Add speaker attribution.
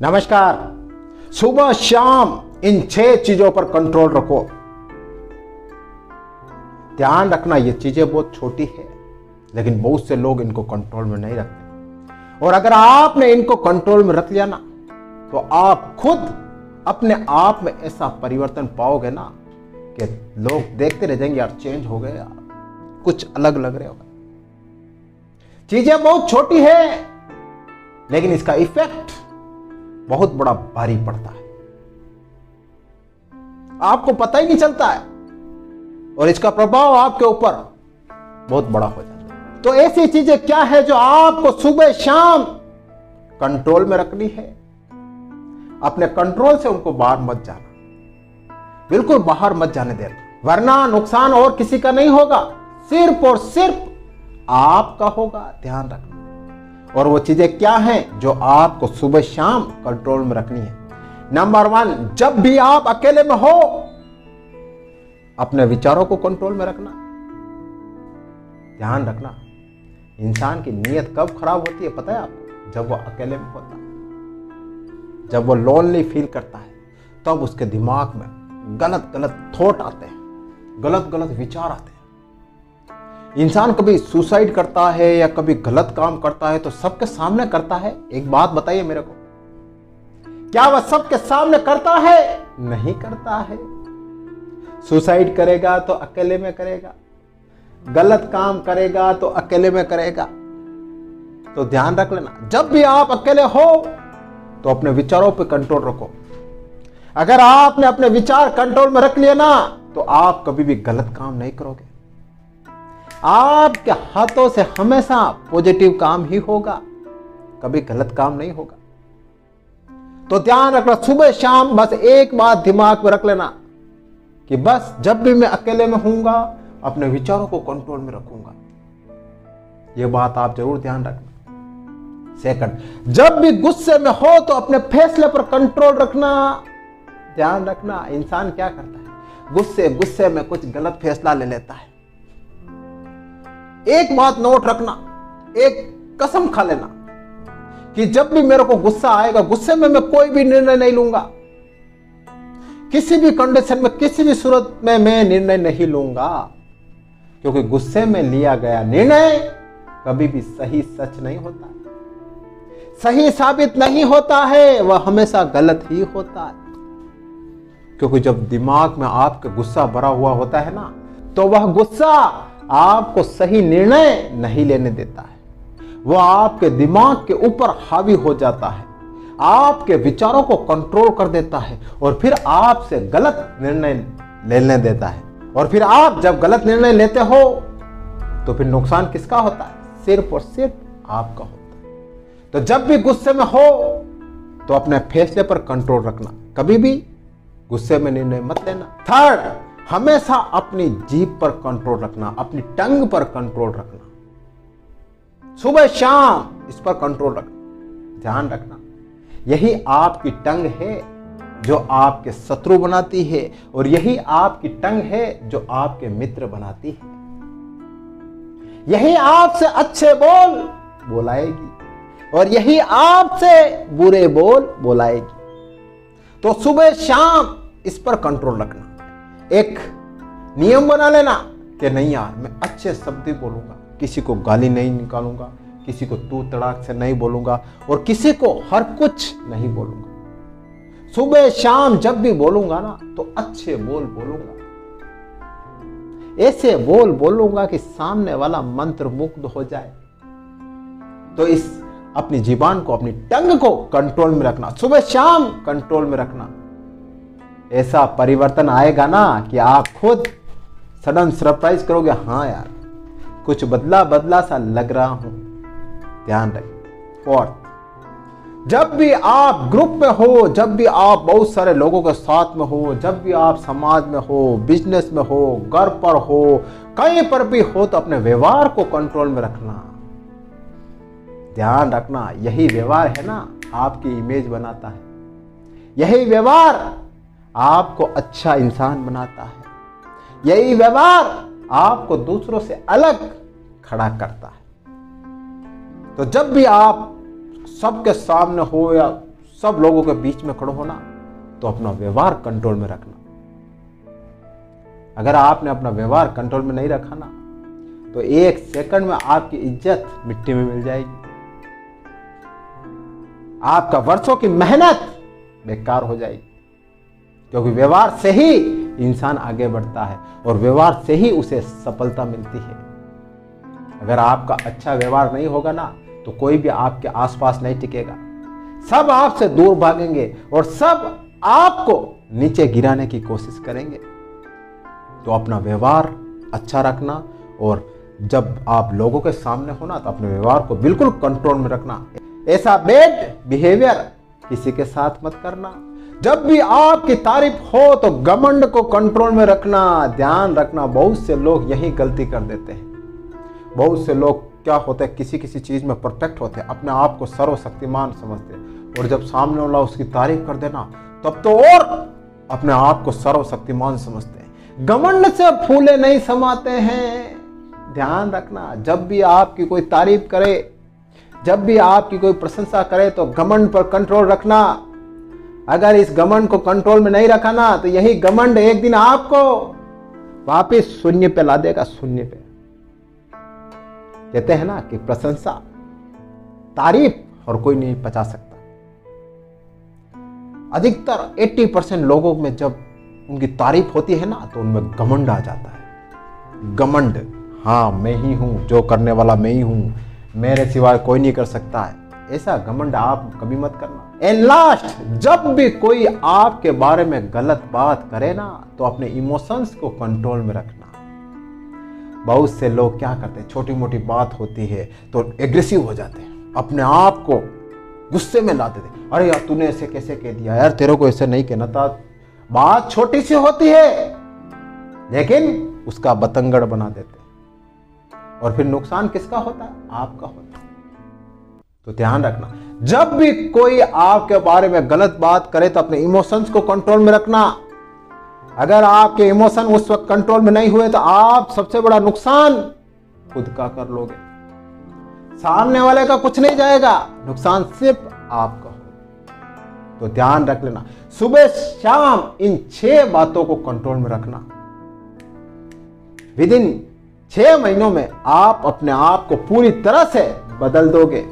Speaker 1: नमस्कार। सुबह शाम इन 6 चीजों पर कंट्रोल रखो। ध्यान रखना, ये चीजें बहुत छोटी है लेकिन बहुत से लोग इनको कंट्रोल में नहीं रखते। और अगर आपने इनको कंट्रोल में रख लिया ना तो आप खुद अपने आप में ऐसा परिवर्तन पाओगे ना कि लोग देखते रह जाएंगे, यार चेंज हो गए, यार कुछ अलग लग रहे होगा। चीजें बहुत छोटी है लेकिन इसका इफेक्ट बहुत बड़ा भारी पड़ता है, आपको पता ही नहीं चलता है और इसका प्रभाव आपके ऊपर बहुत बड़ा हो जाता है। तो ऐसी चीजें क्या है जो आपको सुबह शाम कंट्रोल में रखनी है। अपने कंट्रोल से उनको बाहर मत जाना, बिल्कुल बाहर मत जाने देना, वरना नुकसान और किसी का नहीं होगा, सिर्फ और सिर्फ आपका होगा। ध्यान रखना। और वो चीजें क्या हैं जो आपको सुबह शाम कंट्रोल में रखनी है। नंबर 1, जब भी आप अकेले में हो अपने विचारों को कंट्रोल में रखना। ध्यान रखना, इंसान की नीयत कब खराब होती है पता है आपको? जब वो अकेले में होता है, जब वो लोनली फील करता है, तब उसके दिमाग में गलत गलत थॉट आते हैं, गलत गलत विचार आते हैं। इंसान कभी सुसाइड करता है या कभी गलत काम करता है तो सबके सामने करता है। एक बात बताइए मेरे को, क्या वह सबके सामने करता है? नहीं करता है। सुसाइड करेगा तो अकेले में करेगा, गलत काम करेगा तो अकेले में करेगा। तो ध्यान रख लेना, जब भी आप अकेले हो तो अपने विचारों पे कंट्रोल रखो। अगर आपने अपने विचार कंट्रोल में रख लिए ना तो आप कभी भी गलत काम नहीं करोगे। आपके हाथों से हमेशा पॉजिटिव काम ही होगा, कभी गलत काम नहीं होगा। तो ध्यान रखना, सुबह शाम बस एक बात दिमाग में रख लेना कि बस जब भी मैं अकेले में हूंगा अपने विचारों को कंट्रोल में रखूंगा। यह बात आप जरूर ध्यान रखना। सेकंड, जब भी गुस्से में हो तो अपने फैसले पर कंट्रोल रखना। ध्यान रखना, इंसान क्या करता है, गुस्से में कुछ गलत फैसला ले लेता है। एक बात नोट रखना, एक कसम खा लेना कि जब भी मेरे को गुस्सा आएगा, गुस्से में मैं कोई भी निर्णय नहीं लूंगा, किसी भी कंडीशन में, किसी भी सूरत में मैं निर्णय नहीं लूंगा, क्योंकि गुस्से में लिया गया निर्णय कभी भी सही सच नहीं होता, सही साबित नहीं होता है, वह हमेशा गलत ही होता है। क्योंकि जब दिमाग में आपका गुस्सा भरा हुआ होता है ना तो वह गुस्सा आपको सही निर्णय नहीं लेने देता है, वो आपके दिमाग के ऊपर हावी हो जाता है, आपके विचारों को कंट्रोल कर देता है और फिर आपसे गलत निर्णय लेने देता है। और फिर आप जब गलत निर्णय लेते हो तो फिर नुकसान किसका होता है? सिर्फ और सिर्फ आपका होता है। तो जब भी गुस्से में हो तो अपने फैसले पर कंट्रोल रखना, कभी भी गुस्से में निर्णय मत लेना। थर्ड, हमेशा अपनी जीभ पर कंट्रोल रखना, अपनी टंग पर कंट्रोल रखना। सुबह शाम इस पर कंट्रोल रखना। ध्यान रखना, यही आपकी टंग है जो आपके शत्रु बनाती है और यही आपकी टंग है जो आपके मित्र बनाती है। यही आपसे अच्छे बोल बोलाएगी और यही आपसे बुरे बोल बोलाएगी। तो सुबह शाम इस पर कंट्रोल रखना। एक नियम बना लेना कि नहीं यार, मैं अच्छे शब्द ही बोलूंगा, किसी को गाली नहीं निकालूंगा, किसी को तू तड़ाक से नहीं बोलूंगा और किसी को हर कुछ नहीं बोलूंगा। सुबह शाम जब भी बोलूंगा ना तो अच्छे बोल बोलूंगा, ऐसे बोल बोलूंगा कि सामने वाला मंत्र मुग्ध हो जाए। तो इस अपनी जीबान को, अपनी टंग को कंट्रोल में रखना, सुबह शाम कंट्रोल में रखना। ऐसा परिवर्तन आएगा ना कि आप खुद सडन सरप्राइज करोगे, हाँ यार कुछ बदला बदला सा लग रहा हूं। ध्यान रखिए। फोर्थ, जब भी आप ग्रुप में हो, जब भी आप बहुत सारे लोगों के साथ में हो, जब भी आप समाज में हो, बिजनेस में हो, घर पर हो, कहीं पर भी हो तो अपने व्यवहार को कंट्रोल में रखना। ध्यान रखना, यही व्यवहार है ना आपकी इमेज बनाता है, यही व्यवहार आपको अच्छा इंसान बनाता है, यही व्यवहार आपको दूसरों से अलग खड़ा करता है। तो जब भी आप सबके सामने हो या सब लोगों के बीच में खड़े होना, तो अपना व्यवहार कंट्रोल में रखना। अगर आपने अपना व्यवहार कंट्रोल में नहीं रखा ना, तो 1 सेकंड में आपकी इज्जत मिट्टी में मिल जाएगी, आपका वर्षों की मेहनत बेकार हो जाएगी। क्योंकि व्यवहार से ही इंसान आगे बढ़ता है और व्यवहार से ही उसे सफलता मिलती है। अगर आपका अच्छा व्यवहार नहीं होगा ना, तो कोई भी आपके आसपास नहीं टिकेगा, सब आपसे दूर भागेंगे और सब आपको नीचे गिराने की कोशिश करेंगे। तो अपना व्यवहार अच्छा रखना, और जब आप लोगों के सामने हो ना, तो अपने व्यवहार को बिल्कुल कंट्रोल में रखना। ऐसा बैड बिहेवियर किसी के साथ मत करना। जब भी आपकी तारीफ हो तो घमंड को कंट्रोल में रखना। ध्यान रखना, बहुत से लोग यही गलती कर देते हैं। बहुत से लोग क्या होते हैं, किसी किसी चीज में परफेक्ट होते हैं, अपने आप को सर्वशक्तिमान समझते हैं, और जब सामने वाला उसकी तारीफ कर देना, तब तो और अपने आप को सर्वशक्तिमान समझते हैं। घमंड से फूले नहीं समाते हैं। ध्यान रखना, जब भी आपकी कोई तारीफ करे, जब भी आपकी कोई प्रशंसा करे, तो घमंड पर कंट्रोल रखना। अगर इस घमंड को कंट्रोल में नहीं रखा ना, तो यही घमंड एक दिन आपको वापस शून्य पे ला देगा, शून्य पे। कहते हैं ना कि प्रशंसा, तारीफ और कोई नहीं पचा सकता। अधिकतर 80% लोगों में जब उनकी तारीफ होती है ना, तो उनमें घमंड आ जाता है। घमंड, हाँ मैं ही हूं, जो करने वाला मैं ही हूं, मेरे सिवाय कोई नहीं कर सकता है। ऐसा घमंड आप कभी मत करना। एंड लास्ट, जब भी कोई आपके बारे में गलत बात करे ना, तो अपने इमोशंस को कंट्रोल में रखना। बहुत से लोग क्या करते हैं, छोटी मोटी बात होती है तो एग्रेसिव हो जाते हैं, अपने आप को गुस्से में ला देते हैं। अरे यार तूने ऐसे कैसे कह दिया, यार तेरे को ऐसे नहीं कहना था। बात छोटी सी होती है, लेकिन उसका बतंगड़ बना देते हैं, और फिर नुकसान किसका होता है, आपका होता है। तो ध्यान रखना, जब भी कोई आपके बारे में गलत बात करे, तो अपने इमोशंस को कंट्रोल में रखना। अगर आपके इमोशन उस वक्त कंट्रोल में नहीं हुए, तो आप सबसे बड़ा नुकसान खुद का कर लोगे। सामने वाले का कुछ नहीं जाएगा, नुकसान सिर्फ आपका हो। तो ध्यान रख लेना, सुबह शाम इन 6 बातों को कंट्रोल में रखना। विदिन 6 महीनों में आप अपने आप को पूरी तरह से बदल दोगे।